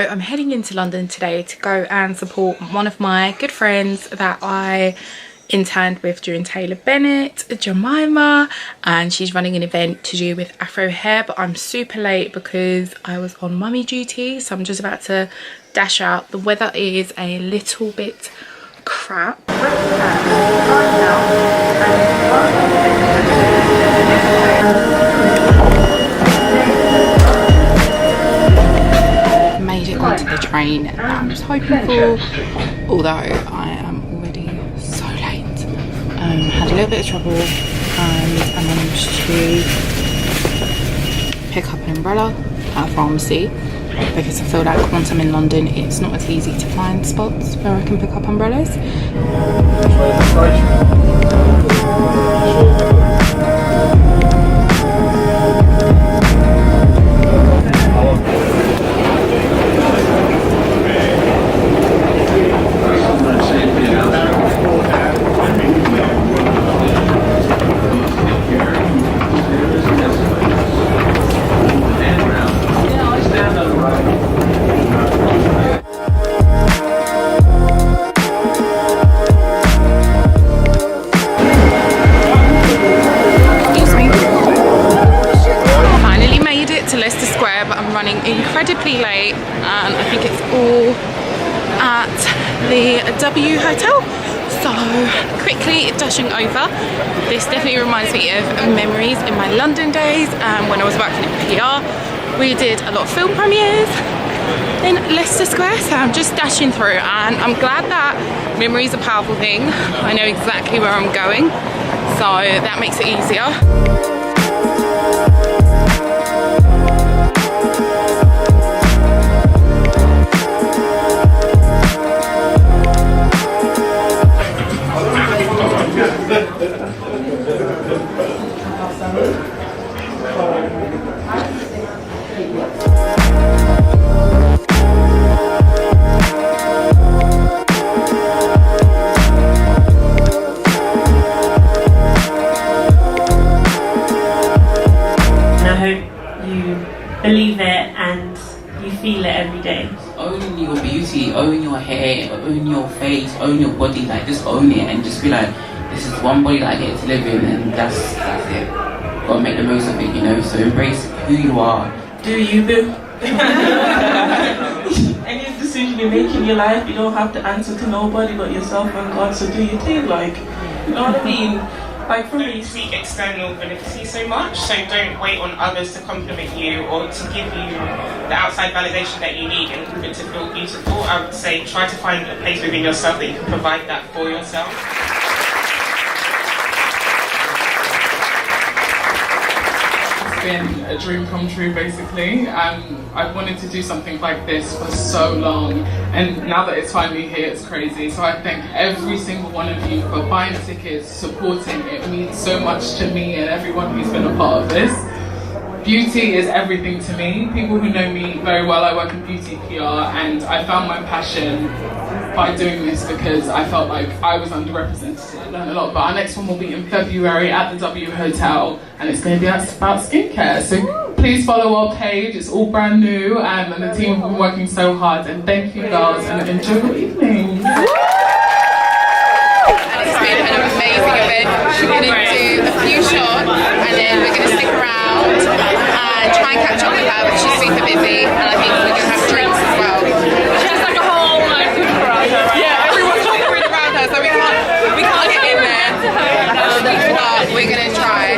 I'm heading into London today to go and support one of my good friends that I interned with during Taylor Bennett, Jemima, and she's running an event to do with Afro hair. But I'm super late because I was on mummy duty, so I'm just about to dash out. The weather is a little bit crap. Made it onto the train that I was hoping for, although I am already so late. Had a little bit of trouble and I managed to pick up an umbrella at a pharmacy, because I feel like once I'm in London it's not as easy to find spots where I can pick up umbrellas. Incredibly late, and I think it's all at the W Hotel, so quickly dashing over. This definitely reminds me of memories in my London days, when I was working in PR. We did a lot of film premieres in Leicester Square, so I'm just dashing through, and I'm glad that memory is a powerful thing. I know exactly where I'm going, so that makes it easier. Believe it and you feel it every day. Own your beauty, own your hair, own your face, own your body. Like, just own it and just be like, this is one body that I get to live in, and that's it. Gotta make the most of it, you know. So embrace who you are. Do you, boo? Any decision you make in your life, you don't have to answer to nobody but yourself and God. So do your thing, like, you know what I mean? Like, for me, seek external validity so much, so don't wait on others to compliment you or to give you the outside validation that you need in order to feel beautiful. I would say try to find a place within yourself that you can provide that for yourself. Been a dream come true, basically. I've wanted to do something like this for so long, and now that it's finally here, it's crazy. So I thank every single one of you for buying tickets, supporting. It means so much to me and everyone who's been a part of this. Beauty is everything to me. People who know me very well, I work in beauty PR, and I found my passion by doing this because I felt like I was underrepresented. I learned a lot, but our next one will be in February at the W Hotel, and it's going to be about skincare. So please follow our page, it's all brand new, and the team have been working so hard, and thank you girls, and enjoy your evening. It's been an amazing event. We're going to do a few shots, and then we're going to stick around and try and catch up with her, but she's super busy, and I think we're going to have drinks as well. She has like a whole group around her, right? Yeah, everyone's hovering around her, so we can't get in there. But we're going to try.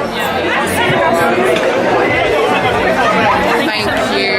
Thank you.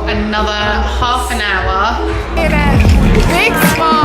got another half an hour. Big smile.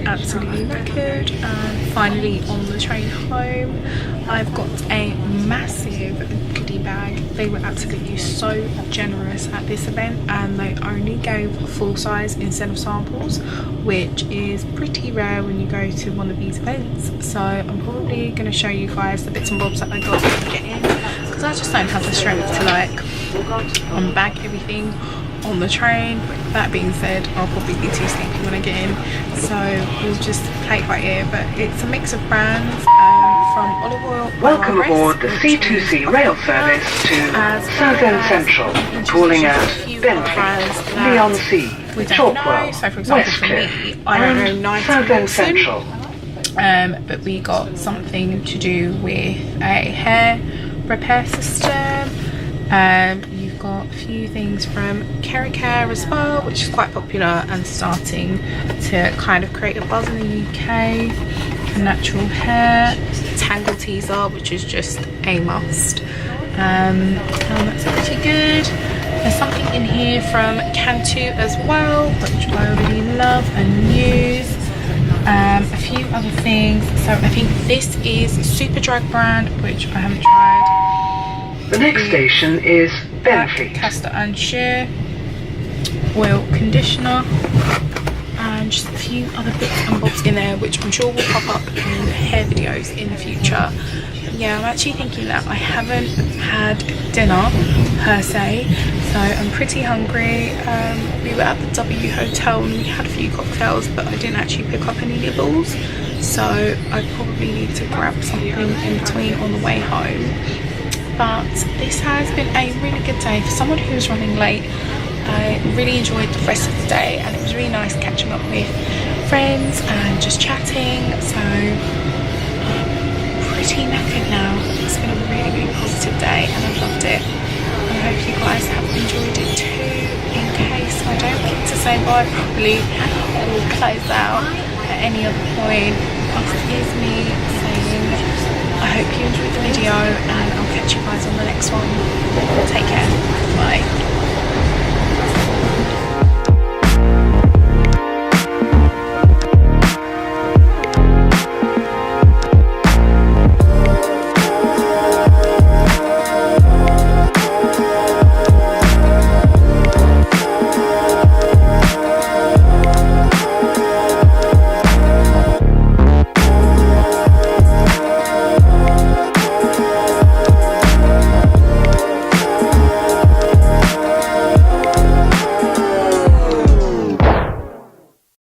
Absolutely knackered, and finally on the train home I've got a massive goodie bag. They were absolutely so generous at this event, and they only gave full size instead of samples, which is pretty rare when you go to one of these events. So I'm probably going to show you guys the bits and bobs that I got to get in, because I just don't have the strength to like unbag everything on the train. But that being said, I'll probably be too sleepy when I get in, so we'll just play it by ear. But it's a mix of brands from olive oil. Welcome aboard the C2C rail service to Southend Central, calling at Bentley, Leon C, Chalkwell, So for example, for me, I don't know nice Southend Central. But we got something to do with a hair repair system. You've got a few things from Care as well, which is quite popular and starting to kind of create a buzz in the UK. Natural hair, Tangle teaser, which is just a must. And that's pretty good. There's something in here from JanTube as well, which I really love and use. A few other things. So I think this is Superdrug brand, which I haven't tried. The next station is Bentley. Castor and Sheer oil conditioner, and just a few other bits and bobs in there, which I'm sure will pop up in hair videos in the future. Yeah, I'm actually thinking that I haven't had dinner per se, so I'm pretty hungry. We were at the W Hotel and we had a few cocktails, but I didn't actually pick up any nibbles, so I probably need to grab something in between on the way home. But this has been a really good day for someone who's running late. I really enjoyed the rest of the day, and it was really nice catching up with friends and just chatting. So pretty knackered now. It's been a really positive day and I've loved it. I hope you guys have enjoyed it too. In case I don't get to say bye properly or close out at any other point, this is me saying I hope you enjoyed the video, and I'll catch you guys on the next one. Take care. Bye.